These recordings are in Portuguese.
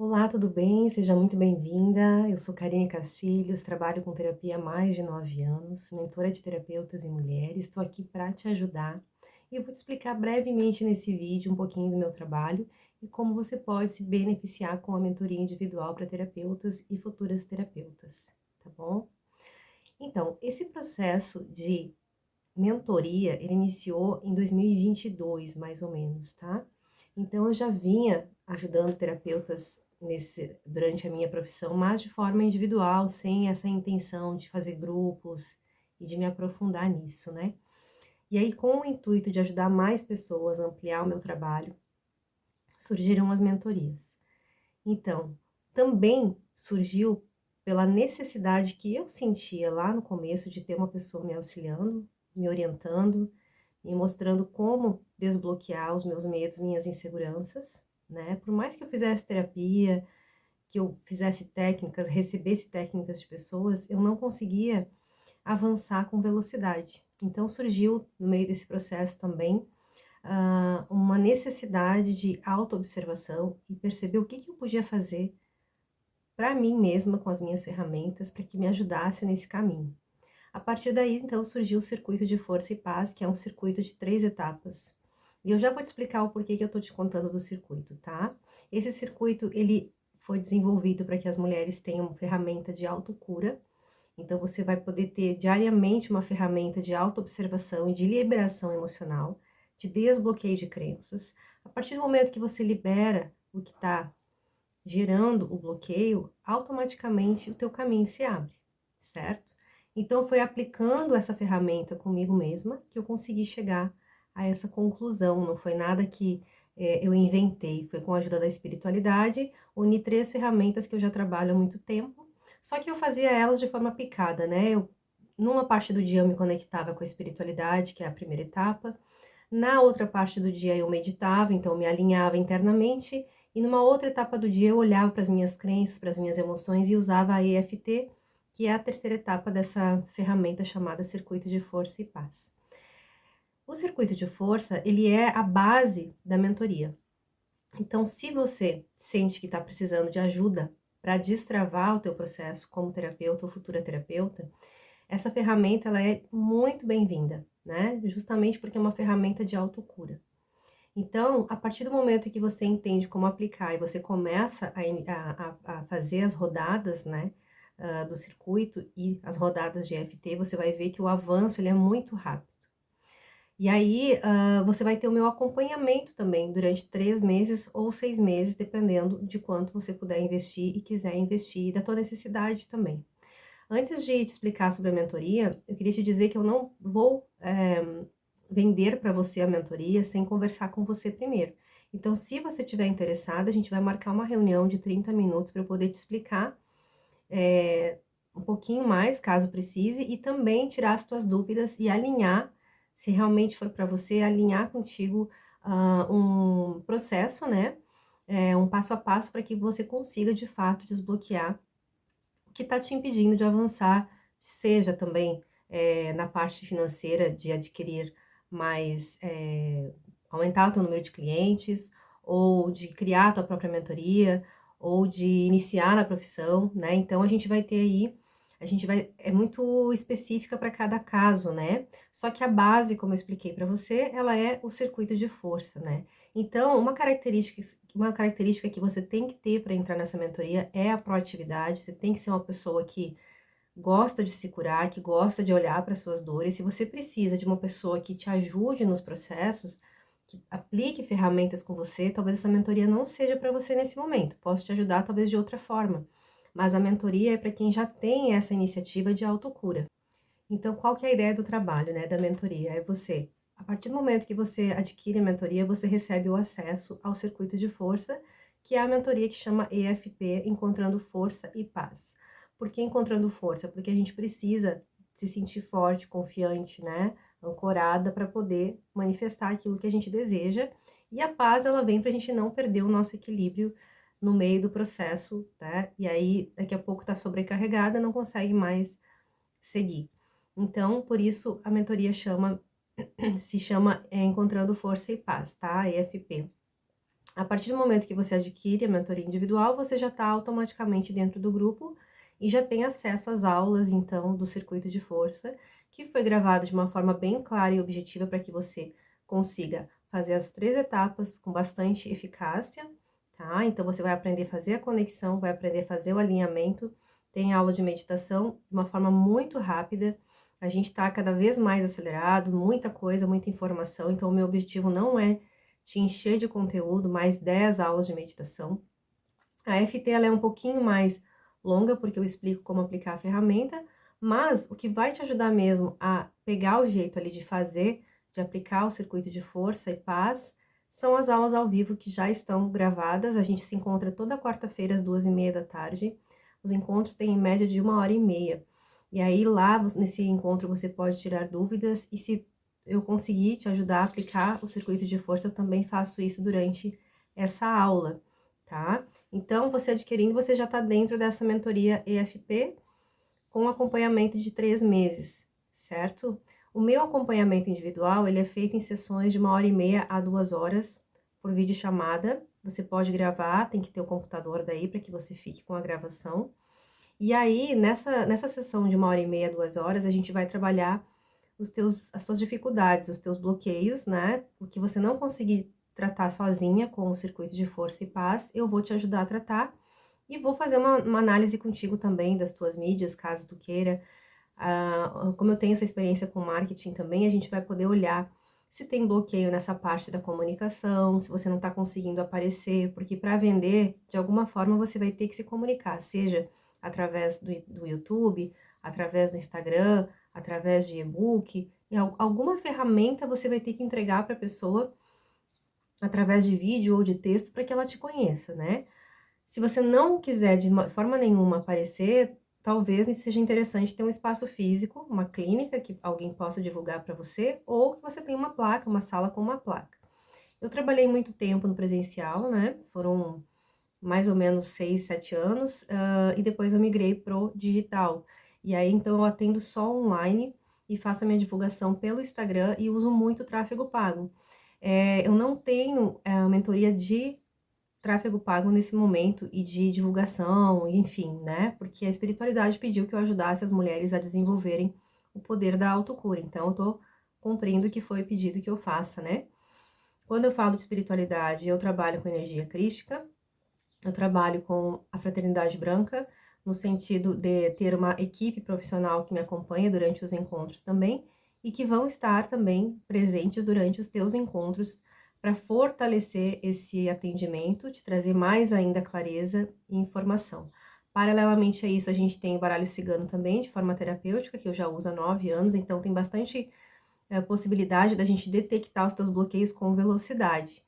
Olá, tudo bem? Seja muito bem-vinda. Eu sou Karine Castilhos, trabalho com terapia há mais de 9 anos, mentora de terapeutas e mulheres. Estou aqui para te ajudar e eu vou te explicar brevemente nesse vídeo um pouquinho do meu trabalho e como você pode se beneficiar com a mentoria individual para terapeutas e futuras terapeutas, tá bom? Então, esse processo de mentoria, ele iniciou em 2022, mais ou menos, tá? Então eu já vinha ajudando terapeutas durante a minha profissão, mas de forma individual, sem essa intenção de fazer grupos e de me aprofundar nisso, né? E aí, com o intuito de ajudar mais pessoas a ampliar o meu trabalho, surgiram as mentorias. Então, também surgiu pela necessidade que eu sentia lá no começo de ter uma pessoa me auxiliando, me orientando, me mostrando como desbloquear os meus medos, minhas inseguranças, né? Por mais que eu fizesse terapia, que eu fizesse técnicas, recebesse técnicas de pessoas, eu não conseguia avançar com velocidade. Então surgiu no meio desse processo também uma necessidade de autoobservação e perceber o que eu podia fazer para mim mesma com as minhas ferramentas para que me ajudasse nesse caminho. A partir daí, então, surgiu o circuito de força e paz, que é um circuito de 3 etapas. E eu já vou te explicar o porquê que eu tô te contando do circuito, tá? Esse circuito, ele foi desenvolvido para que as mulheres tenham ferramenta de autocura. Então, você vai poder ter diariamente uma ferramenta de autoobservação e de liberação emocional, de desbloqueio de crenças. A partir do momento que você libera o que está gerando o bloqueio, automaticamente o teu caminho se abre, certo? Então foi aplicando essa ferramenta comigo mesma que eu consegui chegar a essa conclusão, não foi nada que eu inventei, foi com a ajuda da espiritualidade, uni 3 ferramentas que eu já trabalho há muito tempo, só que eu fazia elas de forma picada, né? Numa parte do dia eu me conectava com a espiritualidade, que é a primeira etapa, na outra parte do dia eu meditava, então eu me alinhava internamente, e numa outra etapa do dia eu olhava para as minhas crenças, para as minhas emoções e usava a EFT, que é a terceira etapa dessa ferramenta chamada Circuito de Força e Paz. O circuito de força, ele é a base da mentoria. Então, se você sente que está precisando de ajuda para destravar o teu processo como terapeuta ou futura terapeuta, essa ferramenta ela é muito bem-vinda, né? Justamente porque é uma ferramenta de autocura. Então, a partir do momento que você entende como aplicar e você começa a fazer as rodadas, né, do circuito e as rodadas de EFT, você vai ver que o avanço ele é muito rápido. E aí, você vai ter o meu acompanhamento também durante 3 meses ou 6 meses, dependendo de quanto você puder investir e quiser investir, e da tua necessidade também. Antes de te explicar sobre a mentoria, eu queria te dizer que eu não vou vender para você a mentoria sem conversar com você primeiro. Então, se você estiver interessada, a gente vai marcar uma reunião de 30 minutos para eu poder te explicar um pouquinho mais, caso precise, e também tirar as tuas dúvidas e alinhar, se realmente for para você, alinhar contigo um processo, né? Um passo a passo para que você consiga de fato desbloquear o que está te impedindo de avançar, seja também na parte financeira de adquirir mais, aumentar o teu número de clientes, ou de criar a tua própria mentoria, ou de iniciar na profissão, né? Então a gente vai ter aí, é muito específica para cada caso, né? Só que a base, como eu expliquei para você, ela é o circuito de força, né? Então, uma característica que você tem que ter para entrar nessa mentoria é a proatividade. Você tem que ser uma pessoa que gosta de se curar, que gosta de olhar para suas dores. Se você precisa de uma pessoa que te ajude nos processos, que aplique ferramentas com você, talvez essa mentoria não seja para você nesse momento. Posso te ajudar talvez de outra forma, mas a mentoria é para quem já tem essa iniciativa de autocura. Então, qual que é a ideia do trabalho, né, da mentoria? É você, a partir do momento que você adquire a mentoria, você recebe o acesso ao circuito de força, que é a mentoria que chama EFP, Encontrando Força e Paz. Por que encontrando força? Porque a gente precisa se sentir forte, confiante, né, ancorada para poder manifestar aquilo que a gente deseja. E a paz, ela vem para a gente não perder o nosso equilíbrio no meio do processo, né? E aí, daqui a pouco tá sobrecarregada, não consegue mais seguir. Então, por isso a mentoria se chama Encontrando Força e Paz, tá? EFP. A partir do momento que você adquire a mentoria individual, você já está automaticamente dentro do grupo e já tem acesso às aulas, então, do circuito de força, que foi gravado de uma forma bem clara e objetiva para que você consiga fazer as 3 etapas com bastante eficácia, tá? Então, você vai aprender a fazer a conexão, vai aprender a fazer o alinhamento, tem aula de meditação de uma forma muito rápida. A gente está cada vez mais acelerado, muita coisa, muita informação, então o meu objetivo não é te encher de conteúdo, mais 10 aulas de meditação. A FT ela é um pouquinho mais longa, porque eu explico como aplicar a ferramenta, mas o que vai te ajudar mesmo a pegar o jeito ali de fazer, de aplicar o circuito de força e paz, são as aulas ao vivo que já estão gravadas. A gente se encontra toda quarta-feira às 2h30 da tarde. Os encontros têm em média de 1h30. E aí lá nesse encontro você pode tirar dúvidas e se eu conseguir te ajudar a aplicar o circuito de força, eu também faço isso durante essa aula, tá? Então, você adquirindo, você já está dentro dessa mentoria EFP com acompanhamento de 3 meses, certo? O meu acompanhamento individual, ele é feito em sessões de 1h30 a 2 horas por videochamada. Você pode gravar, tem que ter o computador daí para que você fique com a gravação. E aí, nessa sessão de 1h30 a 2 horas, a gente vai trabalhar as suas dificuldades, os teus bloqueios, né? O que você não conseguir tratar sozinha com o circuito de força e paz, eu vou te ajudar a tratar e vou fazer uma análise contigo também das tuas mídias, caso tu queira. Como eu tenho essa experiência com marketing também, a gente vai poder olhar se tem bloqueio nessa parte da comunicação, se você não está conseguindo aparecer, porque para vender, de alguma forma, você vai ter que se comunicar, seja através do YouTube, através do Instagram, através de e-book, e alguma ferramenta você vai ter que entregar para a pessoa através de vídeo ou de texto para que ela te conheça, né? Se você não quiser de forma nenhuma aparecer, talvez seja interessante ter um espaço físico, uma clínica que alguém possa divulgar para você, ou que você tenha uma placa, uma sala com uma placa. Eu trabalhei muito tempo no presencial, né? Foram mais ou menos 6, 7 anos, e depois eu migrei pro digital. E aí, então, eu atendo só online e faço a minha divulgação pelo Instagram e uso muito tráfego pago. Eu não tenho mentoria de tráfego pago nesse momento e de divulgação, enfim, né? Porque a espiritualidade pediu que eu ajudasse as mulheres a desenvolverem o poder da autocura. Então, eu tô cumprindo o que foi pedido que eu faça, né? Quando eu falo de espiritualidade, eu trabalho com energia crística, eu trabalho com a fraternidade branca, no sentido de ter uma equipe profissional que me acompanha durante os encontros também, e que vão estar também presentes durante os teus encontros para fortalecer esse atendimento, te trazer mais ainda clareza e informação. Paralelamente a isso, a gente tem o baralho cigano também, de forma terapêutica, que eu já uso há 9 anos, então tem bastante possibilidade da gente detectar os teus bloqueios com velocidade.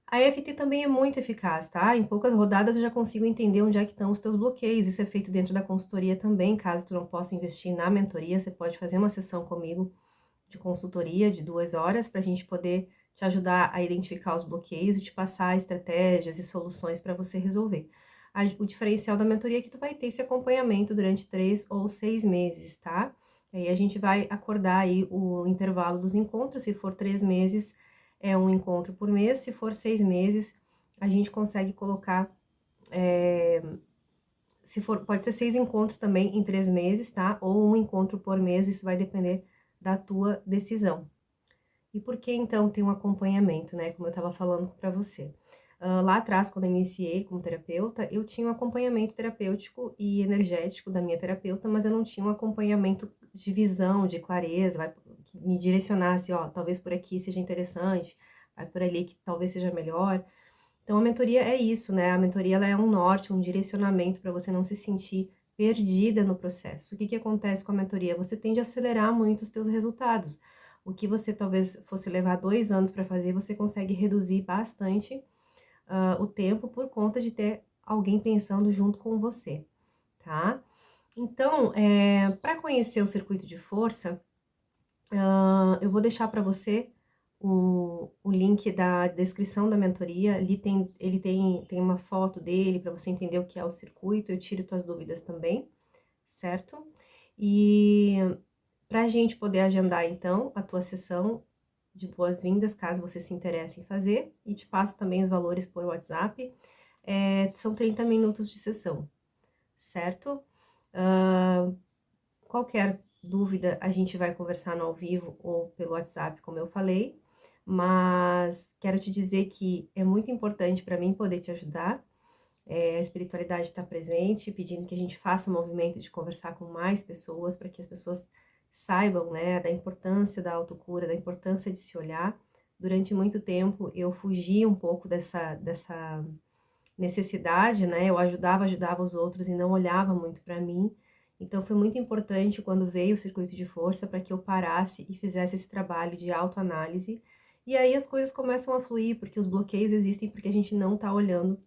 A EFT também é muito eficaz, tá? Em poucas rodadas eu já consigo entender onde é que estão os teus bloqueios. Isso é feito dentro da consultoria também, caso tu não possa investir na mentoria, você pode fazer uma sessão comigo de consultoria de 2 horas para a gente poder te ajudar a identificar os bloqueios e te passar estratégias e soluções para você resolver. O diferencial da mentoria é que tu vai ter esse acompanhamento durante 3 ou 6 meses, tá? Aí a gente vai acordar aí o intervalo dos encontros, se for 3 meses, é um encontro por mês, se for 6 meses, a gente consegue colocar, se for, pode ser 6 encontros também em 3 meses, tá? Ou um encontro por mês, isso vai depender da tua decisão. E por que então tem um acompanhamento, né? Como eu estava falando para você. Lá atrás, quando eu iniciei como terapeuta, eu tinha um acompanhamento terapêutico e energético da minha terapeuta, mas eu não tinha um acompanhamento de visão, de clareza, que me direcionasse, ó, talvez por aqui seja interessante, vai por ali que talvez seja melhor. Então, a mentoria é isso, né? A mentoria ela é um norte, um direcionamento para você não se sentir perdida no processo. O que que acontece com a mentoria? Você tende a acelerar muito os teus resultados. O que você talvez fosse levar 2 anos para fazer, você consegue reduzir bastante o tempo por conta de ter alguém pensando junto com você, tá? Então, para conhecer o circuito de força, eu vou deixar para você o link da descrição da mentoria. Ali tem uma foto dele para você entender o que é o circuito. Eu tiro tuas dúvidas também, certo? E para a gente poder agendar então a tua sessão, de boas-vindas, caso você se interesse em fazer, e te passo também os valores por WhatsApp. São 30 minutos de sessão, certo? Qualquer dúvida, a gente vai conversar no ao vivo ou pelo WhatsApp, como eu falei, mas quero te dizer que é muito importante para mim poder te ajudar. A espiritualidade está presente, pedindo que a gente faça o movimento de conversar com mais pessoas, para que as pessoas saibam, né, da importância da autocura, da importância de se olhar. Durante muito tempo eu fugi um pouco dessa necessidade, né? Eu ajudava os outros e não olhava muito para mim. Então foi muito importante quando veio o circuito de força para que eu parasse e fizesse esse trabalho de autoanálise. E aí as coisas começam a fluir, porque os bloqueios existem porque a gente não está olhando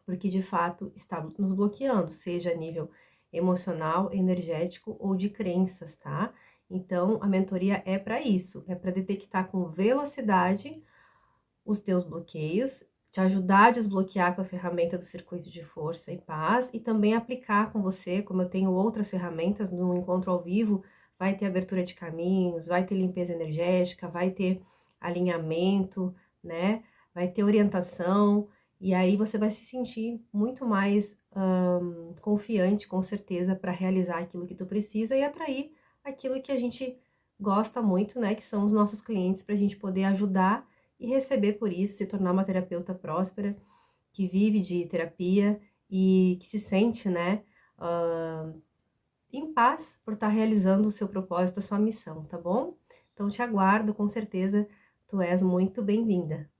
porque de fato está nos bloqueando, seja a nível emocional, energético ou de crenças, tá? Então a mentoria é para isso, é para detectar com velocidade os teus bloqueios, te ajudar a desbloquear com a ferramenta do circuito de força e paz e também aplicar com você, como eu tenho outras ferramentas no encontro ao vivo, vai ter abertura de caminhos, vai ter limpeza energética, vai ter alinhamento, né? Vai ter orientação e aí você vai se sentir muito mais confiante, com certeza, para realizar aquilo que tu precisa e atrair aquilo que a gente gosta muito, né? Que são os nossos clientes, para a gente poder ajudar e receber por isso, se tornar uma terapeuta próspera, que vive de terapia e que se sente, né, em paz por estar realizando o seu propósito, a sua missão, tá bom? Então te aguardo, com certeza tu és muito bem-vinda.